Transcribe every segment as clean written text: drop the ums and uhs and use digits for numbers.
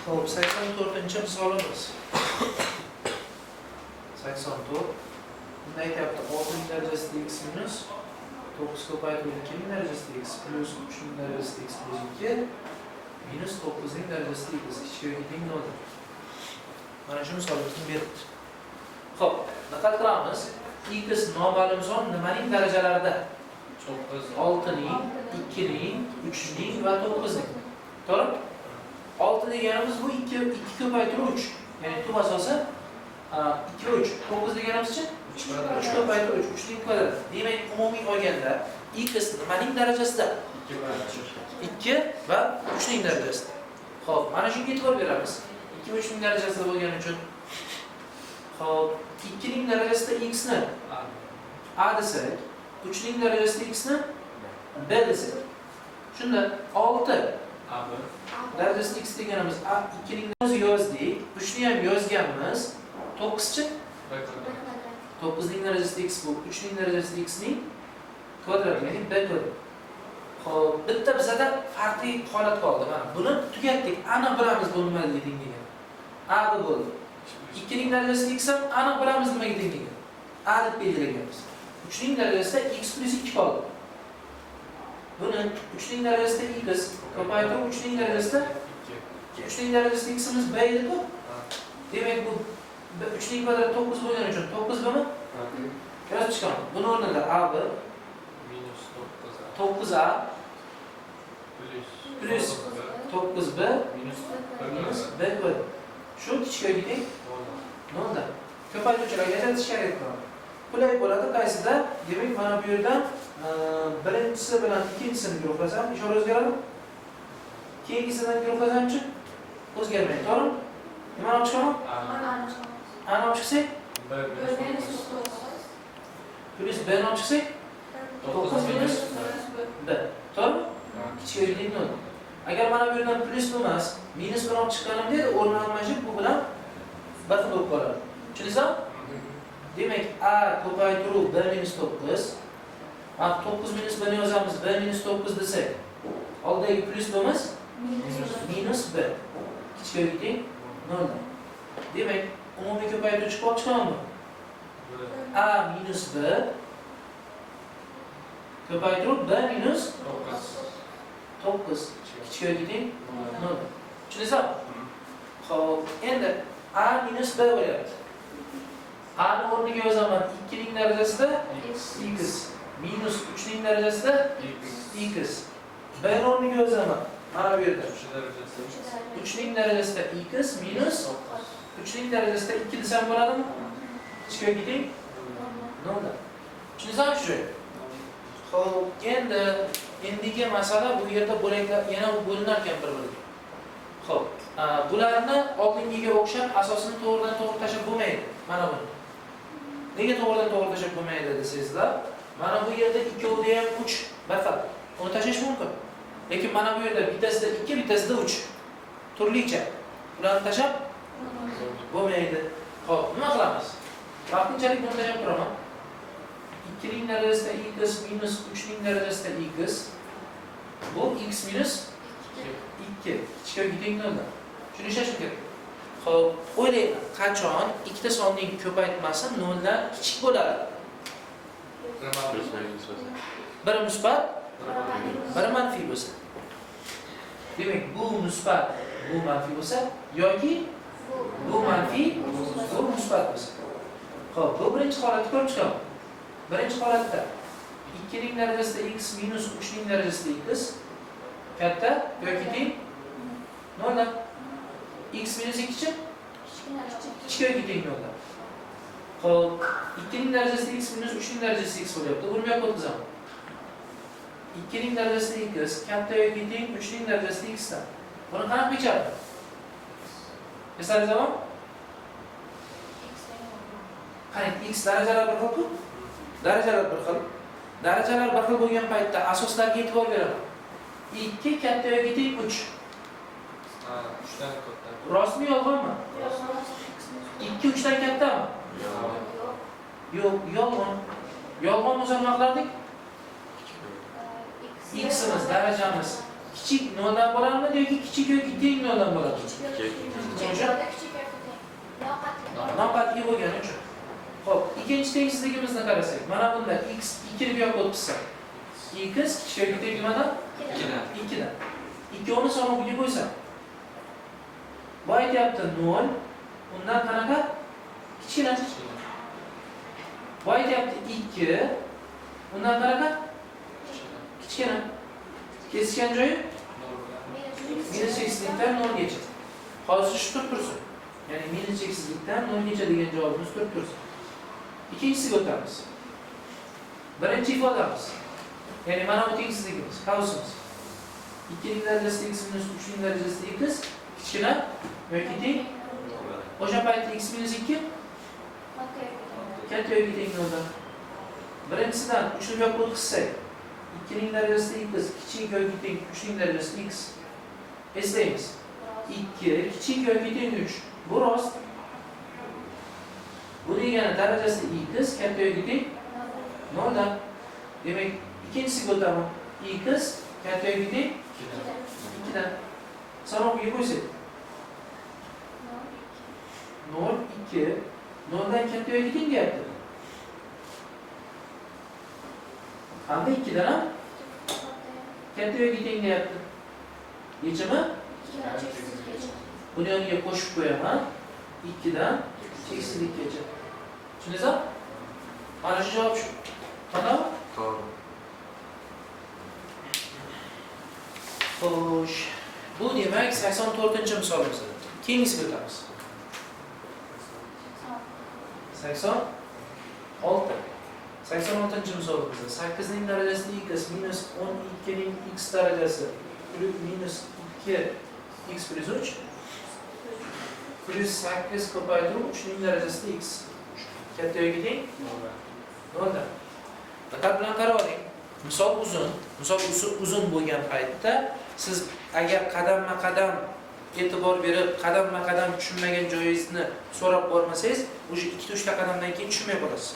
Xo'p, 84-misolimiz. 84. Bunda aytyapti 6 darajasidagi x minus 9 ko'paytirib 2 darajasidagi x plus 3 darajasidagi x plus 2 minus 9 darajasidagi x kichik teng 0. Mana shu misolni berdi. Xo'p, diqqat qilamiz. X noma'lum son nimaning darajalarida? 6 ning, 2 ning, 3 ning va 9 ning. To'g'ri? 6 deganimiz bu 2 ko'paytirib 3. Ya'ni tub asosi 2 3. 9 deganimiz-chi 3 ko'paytirib 3. 3 ning kvadrati. Demak, umumiy olganda x nimaning darajasida? 2 va 3 ning darajasida. Xo'p, mana shunga e'tibor beramiz. 2 va 3 ning darajasida bo'lgani uchun. Xo'p, 2 ning darajasida x ni a desak, 3 ning darajasida x ni b desak. Shunda 6 darajasida x deganimiz 2 ning darajasini yozdik, 3 ni ham yozganmiz. 9-chi? 9 ning darajasida x bu, 3 ning darajasida x ning kvadrati, ya'ni b kvadrat. Xo'p, bitta bizada farqli holat qoldi. Mana buni tugatdik. Aniq bilamiz bu nimaga teng degan. A bu bo'ldi. 2 ning darajasida x ham aniq bilamiz nimaga teng degan. A deb belgilaganmiz. 3 ning darajasida x plus 2 qoldi. Buni 3 ning darajasida x ko'paytirib 3 ning darajasida 3 ning darajasida x'imiz b edi-ku. Demak bu 3 ning kvadrati 9 bo'lgani uchun 9 bmi? Yozib chiqaman. Buni o'rnida a b minus 9a plus 9b minus b kvadrat. Shu kichik teng 0 da. Ko'paytiruvchilarga ajratish kerak bo'ladi. Qulay bo'ladi qaysida? Demak, mana bu yerdan birinchisi bilan ikkinchisini guruhlasam, ishora o'zgaradi. Keyingisidan guruhlasam-chi? O'zgarmaydi, to'g'rimi? Nima olib chiqaman? A olib chiqsak? Plus b olib chiqsak? 9 minus b. To'g'rimi? Kichik teng 0. Agar mana bu yerdan plus bo'lmas, minus bilan olib chiqqanimda o'rni almashib bu bilan bir xil bo'lib qoladi. Tushundingizmi? Demak, a ko'paytiruv b minus 9. Mana 9 minus b ni yozamiz, b minus 9 desak. Oldagi plus bo'lmas? Minus b. Kichik teng 0. Demak, umumiy ko'paytiruvchi olib chiqamanmi? A minus b ko'paytiruv b minus 9. Kichik teng 0. Tushundingizmi? Xo'p, endi a minus b bo'lyapti. A ni o'rniga yozaman 2 ning darajasida x minus 3 ning darajasida x. B ni o'rniga yozaman. Mana bu yerda 3 ning darajasida x minus 3 ning darajasida 2 desam bo'ladimi? Kichik teng 0. Tushundingizmi shu? Xo'p, endigi masala bu yerda bo'laklar yana bo'linar ekan bir-biriga. Xo'p, bularni oldingiga o'xshab asosini to'g'ridan to'g'ri tashab bo'lmaydi. Mana buni. Nega to'g'ridan to'g'ri tashab bo'lmaydi desangizlar, mana bu yerda ikkovida ham 3 bir xil. Uni tashlash mumkin. Lekin mana bu yerda bittasida 2, bittasida 3. Turlicha. Ularni tashab bo'lmaydi. Xo'p, nima qilamiz? Vaqtinchalik buni tashab turaman. 2 ning darajasida x minus 3 ning darajasida x. Bu x minus 2. Kichik teng 0. Shuni ishlash kerak. Xo'p, o'ylayman, qachon ikkita sonning ko'paytmasi 0 dan kichik bo'ladi? Biri musbat, biri manfiy bo'lsa. Demak, bu musbat, bu manfiy bo'lsa yoki bu manfiy, bu musbat bo'lsa. Xo'p, bu birinchi holatni ko'rib chiqaman. Birinchi holatda 2 ning darajasida x minus 3 ning darajasida x katta yoki teng 0 dan. X minus 2-chi? Kichik teng 0 dan. Xo'p, 2 ning darajasida x minus 3 ning darajasida x bo'lyapti. Buni bu yoqqa o'tkazaman. 2 ning darajasida x katta yoki teng 3 ning darajasida x dan. Buni qanaqa kechadi? Eslaringizmi? Qarang, x darajalar bir xil-ku? Darajalar bir xil. Darajalar bir xil bo'lgan paytda asoslarga e'tibor beraman. 2 katta yoki teng 3. 3 dan katta. Rostmi, yolg'onmi? 2 3 dan kattami? Yo'q, yolg'on. Yolg'on bo'lsa nima qilardik? X'imiz, darajamiz kichik noldan bo'ladimi yoki kichik yoki teng noldan bo'ladimi? Noqat'iy bo'lgani uchun. Xo'p, ikkinchi tengsizligimizni qarasak, mana bunda x 2 ni bu yoqqa o'tkazsak, x kichik yoki teng nimadan? 2 dan. 2 ni soni buga qo'ysam. Bu aytyapti 0, undan qanaqa? Kichkina. Bu aytyapti 2, undan qanaqa? Kichkina. Kesishgan joyi minus cheksizlikdan 0 gacha. Hozir shu tursin. Ya'ni minus cheksizlikdan 0 gacha degan javobimiz tursin. Ikkinchisiga o'tamiz. Birinchi ifodamiz. Ya'ni mana bu tengsizligimiz, qausimiz. 2 ning darajasida x minus 3 ning darajasida x kichkina yoki teng. O'sha paytda x minus 2 katta yoki teng bo'ladi. Birinchisidan 3 ni bu yoqqa o'tkazsak, 2 ning darajasida x kichik yoki teng 3 ning darajasida x. Eslaymiz. 2 kichik yoki teng 3. Bu rost. Bu degani darajasida x katta yoki teng 0 dan. Demak, ikkinchisiga o'taman. X katta yoki teng 2 dan. Sanoqqa qo'ysak. 0 2 0 dan katta yoki teng deyapti. Hamda 2 dan ham katta yoki teng deyapti. Yechimi? Buni yoniga qo'shib qo'yaman. 2 dan cheksizlikgacha. Tushundingizmi? Mana shu javob shu. Qanaqa? To'g'ri. Xo'sh. Bu demak 84-misolimiz. Keyingisiga o'tamiz. 86-misolimizda 8 ning darajasida x minus 12 ning x darajasi minus 2 x plus 3 plus 8 ko'paytirib 3 ning darajasida x katta yoki teng 0 dan. Diqqat bilan qarab oling. Misol uzun bo'lgan paytda siz agar qadamma-qadam e'tibor berib, qadamma-qadam tushunmagan joyingizni so'rab bormasangiz, o'sha 2-3 ta qadamdan keyin tushunmay qolasiz.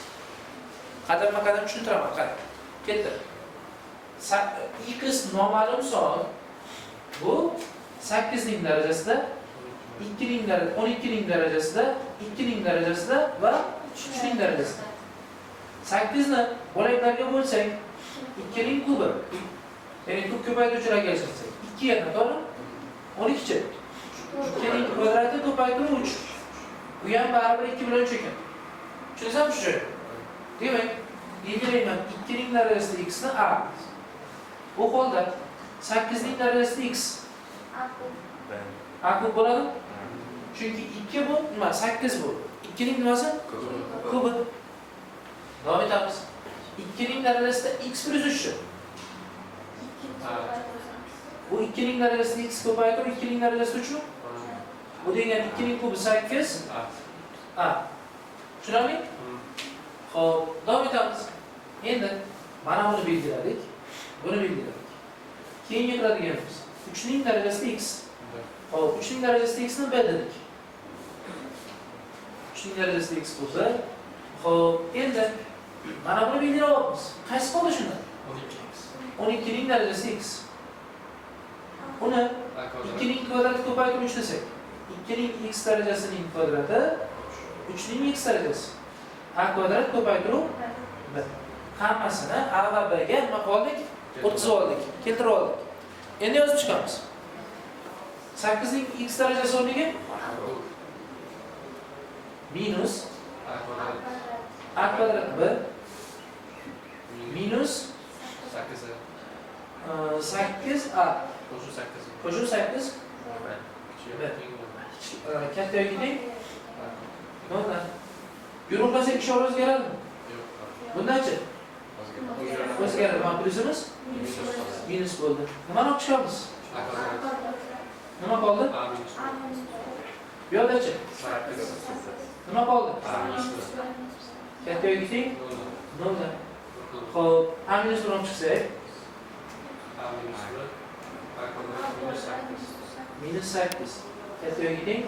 Qadamma-qadam tushuntiraman, qarang. Ketdi. X noma'lum son bu 8 ning darajasida, 2 ning darajasida, 12 ning darajasida, 2 ning darajasida va 3 ning darajasida. 8 ni bo'laklarga bo'lsak, 2 ning kubi. Ya'ni kub ko'paytiruvchilarga yashirsak, 2 ga to'g'ri? 12 chi. 2 ning kvadrati ko'paytirib 3. Bu ham baribir 2 bilan 3 ekan. Tushunasizmi shu joyda? Demak, belgilayman 2 ning darajasida x ni a. Bu holda 8 ning darajasida x a kub bo'ladi. Chunki 2 bu nima? 8 bu. 2 ning nimasi? Kubi. Davom etamiz. 2 ning darajasida x plus 3. Bu 2 ning darajasida x ko'paytirib 2 ning darajasida 3 mi? Bu degani 2 ning kubi 8 a. Tushunarli? Xo'p, davom etamiz. Endi mana buni belgiladik. Buni belgiladik. Keyingi qiladiganimiz 3 ning darajasida x. Xo'p, 3 ning darajasida x ni b dedik. 3 ning darajasida x bo'lsa, xo'p, endi mana buni belgilayapmiz. Qaysi qoldi shunda? 12 ning darajasida x. Uni 2 ning kvadrati ko'paytirib 3 desak, 2 ning x darajasining kvadrati 3 ning x darajasi. A kvadrat ko'paytirib b. Hammasini a va b ga nima qildik? O'tkazib oldik, keltirib oldik. Endi yozib chiqamiz. 8 ning x darajasi o'rniga minus a kvadrat b minus 8a qo'shib 8 katta yoki teng 0 dan. Yo'riqlasak ishora o'zgaradimi? Bundan-chi? O'zgaradi. Mana plyusimiz minus bo'ldi. Nimani olib chiqamiz? Nima qoldi? Bu yerda-chi? Nima qoldi? Katta yoki teng 0 dan. Xo'p, a minus 1 olib chiqsak, minus 8 katta yoki teng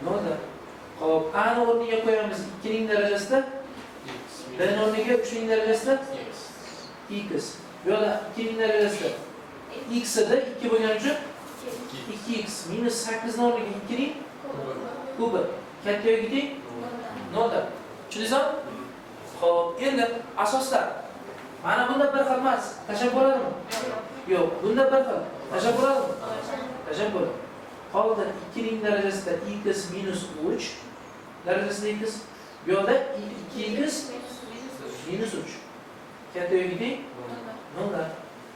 0 dan. Xo'p, a ni o'rniga qo'yamiz 2 ning darajasida, b ni o'rniga 3 ning darajasida x. Bu yerda 2 ning darajasida x ida 2 bo'lgani uchun 2x minus 8 ning o'rniga 2 ning kubi. Katta yo'lga teng 0 dan. Tushundingizmi? Xo'p, endi asoslar. Mana bunda bir xil emas. Tashab bo'ladimi? Yo'q, bunda bir xil. Tashab bo'ladimi? Tashab bo'ladi. Qoldi 2 ning darajasida x minus 3 darajasida x. Bu yerda 2x minus 3. Katta yo'lga teng 0 dan.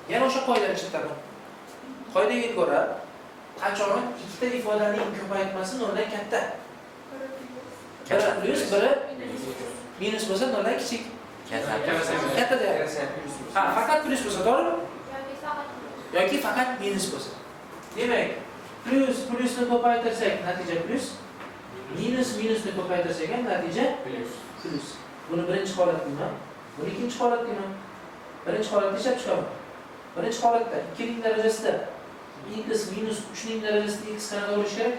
Yana o'sha qoidani ishlataman. Qoidaga ko'ra, qachon ikkita ifodaning ko'paytmasi 0 dan katta. Katta plus 1 minus bo'lsa 0 dan kichik. Katta deyapti. Ha, faqat plus bo'lsa, to'g'rimi? Yoki faqat minus bo'lsa. Demak, plusni ko'paytirsak natija plus, minusni ko'paytirsak ham natija plus. Buni birinchi holat deyman. Buni ikkinchi holat deyman. Birinchi holatda ishlab chiqaman. Birinchi holatda 2 ning darajasida x minus 3 ning darajasida x qanaqa bo'lishi kerak?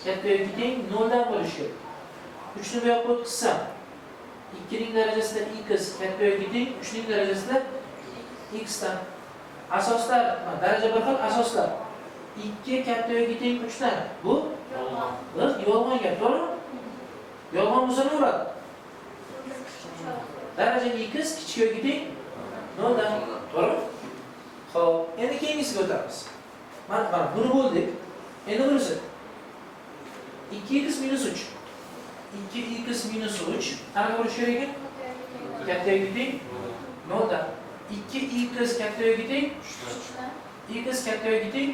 Katta yoki teng 0 dan bo'lishi kerak. 3 ni bu yoqqa o'tkazsam 2 ning darajasida x katta yoki teng 3 ning darajasida x dan. Asoslar, daraja bir xil asoslar. 2 katta yoki teng 3 dan. Bu yolg'on gap, to'g'rimi? Yolg'on bo'lsa nima bo'ladi? Daraja x kichik yoki teng 0 dan. To'g'rimi? Xo'p, endi keyingisiga o'tamiz. Mana buni bo'ldik. Endi bunisi 2x minus 3. 2x minus 3 qanaqa bo'lishi kerak ekan? Katta yoki teng 0 dan. 2x katta yoki teng 3 x katta yoki teng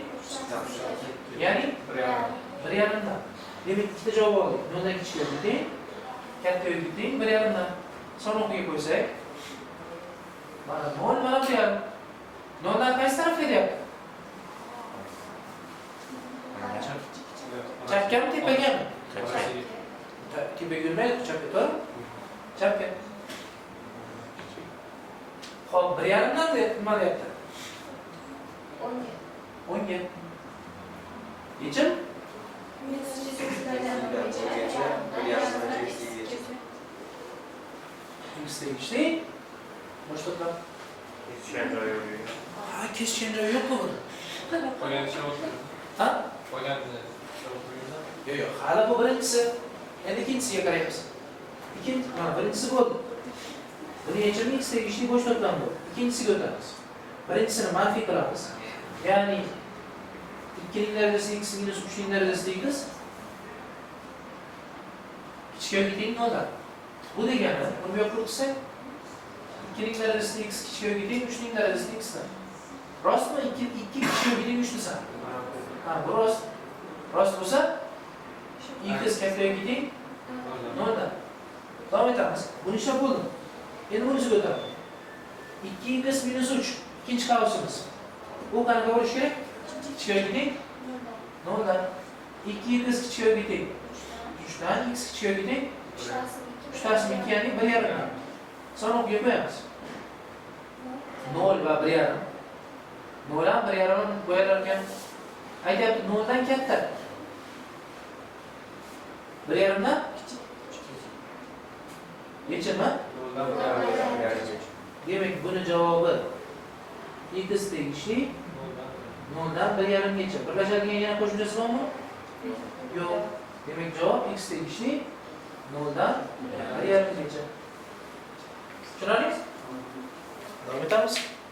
ya'ni 1,5 dan. Demak, ikkita javob oldik. 0 dan kichik yoki teng, katta yoki teng 1,5 dan. Son o'qiga qo'ysak, mana 0 mana 1,5. 0 dan qaysi tarafga deyapti? Chapgami, tepagami? Tepaga yurmaydi, chapga, to'g'rimi? Chapga. Xo'p, 1,5 dan nima deyapti? 10 ga. Yechim? X tegishli. Boshqa kesishgan joyi yo'q buni. Ha? Yo'q, hali bu birinchisi. Endi ikkinchisiga qaraymiz. Birinchisi bo'ldi. Buni yechimi x tegishli bo'sh to'plam bo'ldi. Ikkinchisiga o'tamiz. Birinchisini manfiy qilamiz. Ya'ni 2 ning darajasi x minus 3 ning darajasi x kichik yoki teng 0 dan. Bu degani, buni bu yoqqa o'tkazsak 2 ning darajasi x kichik yoki teng 3 ning darajasi x dan. Rostmi? 2 kichik yoki teng 3 desan. Ha, bu rost. Rost bo'lsa x katta yoki teng 0 dan. Davom etamiz. Buni ishlab bo'ldim. Endi bunisiga o'tamiz. 2x minus 3 ikkinchi qavsimiz. Bu qanaqa bo'lishi kerak? Kichik yoki teng 0 dan. 2x kichik yoki teng 3 dan, x kichik yoki teng 3/2 ya'ni 1,5 dan. Son o'qiga qo'yamiz. 0 va 1,5. 0 ham 1,5 qo'yalar ekan. Aytyapti 0 dan katta. 1,5 dan kichik. Yechimi? Demak, buni javobi x tegishli 0 dan 1,5 gacha. Birlashadigan yana qo'shimchasi bormi? Yo'q. Demak, javob x tegishli 0 dan 1,5 gacha. Tushunarlisiz? Davom etamiz.